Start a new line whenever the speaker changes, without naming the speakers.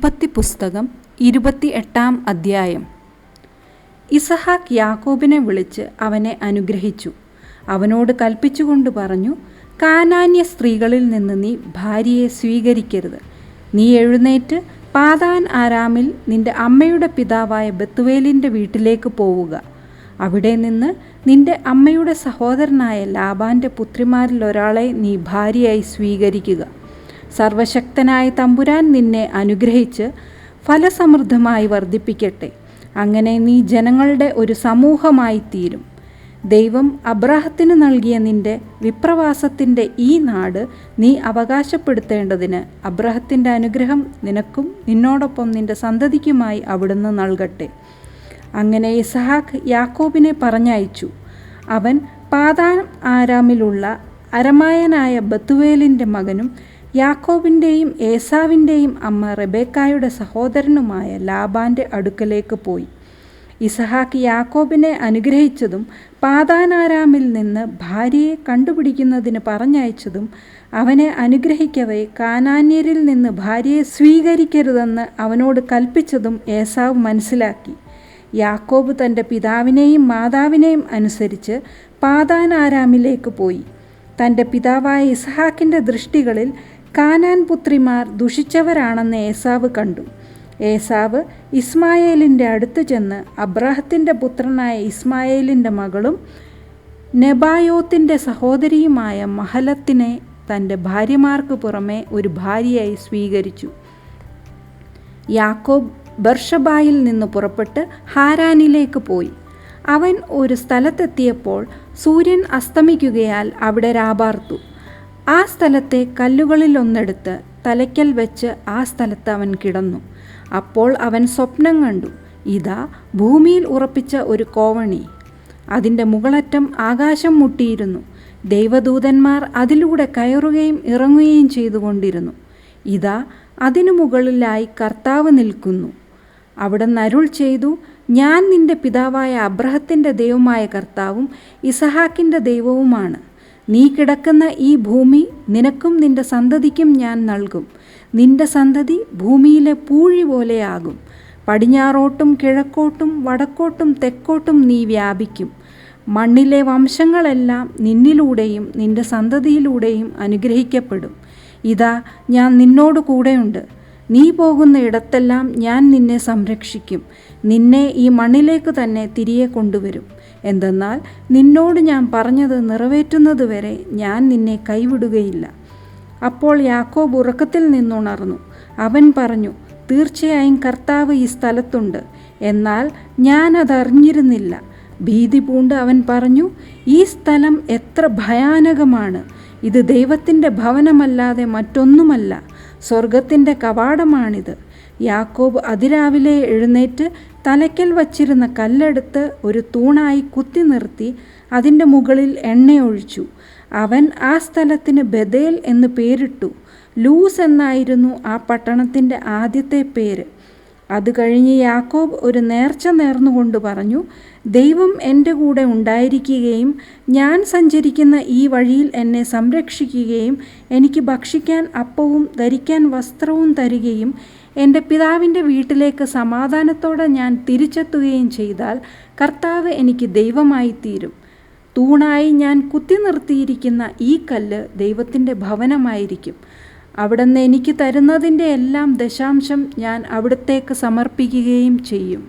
ഉൽപ്പത്തി പുസ്തകം 28 അധ്യായം. ഇസഹാക്ക് യാക്കോബിനെ വിളിച്ച് അവനെ അനുഗ്രഹിച്ചു. അവനോട് കൽപ്പിച്ചുകൊണ്ട് പറഞ്ഞു, കാനാന്യ സ്ത്രീകളിൽ നിന്ന് നീ ഭാര്യയെ സ്വീകരിക്കരുത്. നീ എഴുന്നേറ്റ് പാതാൻ ആരാമിൽ നിന്റെ അമ്മയുടെ പിതാവായ ബെത്തുവേലിൻ്റെ വീട്ടിലേക്ക് പോവുക. അവിടെ നിന്ന് നിന്റെ അമ്മയുടെ സഹോദരനായ ലാബാൻ്റെ പുത്രിമാരിൽ ഒരാളെ നീ ഭാര്യയായി സ്വീകരിക്കുക. സർവശക്തനായ തമ്പുരാൻ നിന്നെ അനുഗ്രഹിച്ച് ഫലസമൃദ്ധമായി വർദ്ധിപ്പിക്കട്ടെ. അങ്ങനെ നീ ജനങ്ങളുടെ ഒരു സമൂഹമായി തീരും. ദൈവം അബ്രാഹത്തിന് നൽകിയ നിന്റെ വിപ്രവാസത്തിൻ്റെ ഈ നാട് നീ അവകാശപ്പെടുത്തേണ്ടതിന് അബ്രാഹത്തിൻ്റെ അനുഗ്രഹം നിനക്കും നിന്നോടൊപ്പം നിന്റെ സന്തതിക്കുമായി അവിടുന്ന് നൽകട്ടെ. അങ്ങനെ ഇസഹാക്ക് യാക്കോബിനെ പറഞ്ഞയച്ചു. അവൻ പാതാൻ ആരാമിലുള്ള അരമായനായ ബത്തുവേലിൻ്റെ മകനും യാക്കോബിൻ്റെയും ഏസാവിൻ്റെയും അമ്മ റെബേക്കായുടെ സഹോദരനുമായ ലാബാൻ്റെ അടുക്കലേക്ക് പോയി. ഇസഹാക്ക് യാക്കോബിനെ അനുഗ്രഹിച്ചതും പാതാനാരാമിൽ നിന്ന് ഭാര്യയെ കണ്ടുപിടിക്കുന്നതിന് പറഞ്ഞയച്ചതും അവനെ അനുഗ്രഹിക്കവേ കാനാന്യരിൽ നിന്ന് ഭാര്യയെ സ്വീകരിക്കരുതെന്ന് അവനോട് കൽപ്പിച്ചതും ഏസാവ് മനസ്സിലാക്കി. യാക്കോബ് തൻ്റെ പിതാവിനെയും മാതാവിനെയും അനുസരിച്ച് പാതാനാരാമിലേക്ക് പോയി. തൻ്റെ പിതാവായ ഇസഹാക്കിൻ്റെ ദൃഷ്ടികളിൽ കാനാൻ പുത്രിമാർ ദുഷിച്ചവരാണെന്ന് ഏസാവ് കണ്ടു. ഏസാവ് ഇസ്മായേലിൻ്റെ അടുത്ത് ചെന്ന് അബ്രാഹത്തിൻ്റെ പുത്രനായ ഇസ്മായേലിൻ്റെ മകളും നെബായോത്തിൻ്റെ സഹോദരിയുമായ മഹലത്തിനെ തൻ്റെ ഭാര്യമാർക്ക് പുറമെ ഒരു ഭാര്യയായി സ്വീകരിച്ചു. യാക്കോബ് ബർഷബായിൽ നിന്ന് പുറപ്പെട്ട് ഹാരാനിലേക്ക് പോയി. അവൻ ഒരു സ്ഥലത്തെത്തിയപ്പോൾ സൂര്യൻ അസ്തമിക്കുകയാൽ അവിടെ രാപാർത്തു. ആ സ്ഥലത്തെ കല്ലുകളിലൊന്നെടുത്ത് തലയ്ക്കൽ വെച്ച് ആ സ്ഥലത്ത് അവൻ കിടന്നു. അപ്പോൾ അവൻ സ്വപ്നം കണ്ടു. ഇതാ, ഭൂമിയിൽ ഉറപ്പിച്ച ഒരു കോവണി. അതിൻ്റെ മുകളറ്റം ആകാശം മുട്ടിയിരുന്നു. ദൈവദൂതന്മാർ അതിലൂടെ കയറുകയും ഇറങ്ങുകയും ചെയ്തുകൊണ്ടിരുന്നു. ഇതാ, അതിനു മുകളിലായി കർത്താവ് നിൽക്കുന്നു. അവിടുന്ന് അരുൾ ചെയ്തു, ഞാൻ നിന്റെ പിതാവായ അബ്രാഹത്തിൻ്റെ ദൈവമായ കർത്താവും ഇസഹാക്കിൻ്റെ ദൈവവുമാണ്. നീ കിടക്കുന്ന ഈ ഭൂമി നിനക്കും നിന്റെ സന്തതിക്കും ഞാൻ നൽകും. നിന്റെ സന്തതി ഭൂമിയിലെ പൂഴി പോലെയാകും. പടിഞ്ഞാറോട്ടും കിഴക്കോട്ടും വടക്കോട്ടും തെക്കോട്ടും നീ വ്യാപിക്കും. മണ്ണിലെ വംശങ്ങളെല്ലാം നിന്നിലൂടെയും നിന്റെ സന്തതിയിലൂടെയും അനുഗ്രഹിക്കപ്പെടും. ഇതാ, ഞാൻ നിന്നോട് കൂടെയുണ്ട്. നീ പോകുന്ന ഇടത്തെല്ലാം ഞാൻ നിന്നെ സംരക്ഷിക്കും. നിന്നെ ഈ മണ്ണിലേക്ക് തന്നെ തിരികെ കൊണ്ടുവരും. എന്തെന്നാൽ നിന്നോട് ഞാൻ പറഞ്ഞത് നിറവേറ്റുന്നതുവരെ ഞാൻ നിന്നെ കൈവിടുകയില്ല. അപ്പോൾ യാക്കോബ് ഉറക്കത്തിൽ നിന്നുണർന്നു. അവൻ പറഞ്ഞു, തീർച്ചയായും കർത്താവ് ഈ സ്ഥലത്തുണ്ട്. എന്നാൽ ഞാൻ അതറിഞ്ഞിരുന്നില്ല. ഭീതി പൂണ്ട് അവൻ പറഞ്ഞു, ഈ സ്ഥലം എത്ര ഭയാനകമാണ്! ഇത് ദൈവത്തിൻ്റെ ഭവനമല്ലാതെ മറ്റൊന്നുമല്ല. സ്വർഗത്തിൻ്റെ കവാടമാണിത്. യാക്കോബ് അതിരാവിലെ എഴുന്നേറ്റ് തലയ്ക്കൽ വച്ചിരുന്ന കല്ലെടുത്ത് ഒരു തൂണായി കുത്തി നിർത്തി അതിൻ്റെ മുകളിൽ എണ്ണയൊഴിച്ചു. അവൻ ആ സ്ഥലത്തിന് ബഥേൽ എന്ന് പേരിട്ടു. ലൂസ് എന്നായിരുന്നു ആ പട്ടണത്തിൻ്റെ ആദ്യത്തെ പേര്. അത് കഴിഞ്ഞ് യാക്കോബ് ഒരു നേർച്ച നേർന്നുകൊണ്ട് പറഞ്ഞു, ദൈവം എൻ്റെ കൂടെ ഉണ്ടായിരിക്കുകയും ഞാൻ സഞ്ചരിക്കുന്ന ഈ വഴിയിൽ എന്നെ സംരക്ഷിക്കുകയും എനിക്ക് ഭക്ഷിക്കാൻ അപ്പവും ധരിക്കാൻ വസ്ത്രവും തരികയും എൻ്റെ പിതാവിൻ്റെ വീട്ടിലേക്ക് സമാധാനത്തോടെ ഞാൻ തിരിച്ചെത്തുകയും ചെയ്താൽ കർത്താവ് എനിക്ക് ദൈവമായി തീരും. തൂണായി ഞാൻ കുത്തി നിർത്തിയിരിക്കുന്ന ഈ കല്ല് ദൈവത്തിൻ്റെ ഭവനമായിരിക്കും. അവിടുന്ന് എനിക്ക് തരുന്നതിൻ്റെ എല്ലാം ദശാംശം ഞാൻ അവിടത്തേക്ക് സമർപ്പിക്കുകയും ചെയ്യും.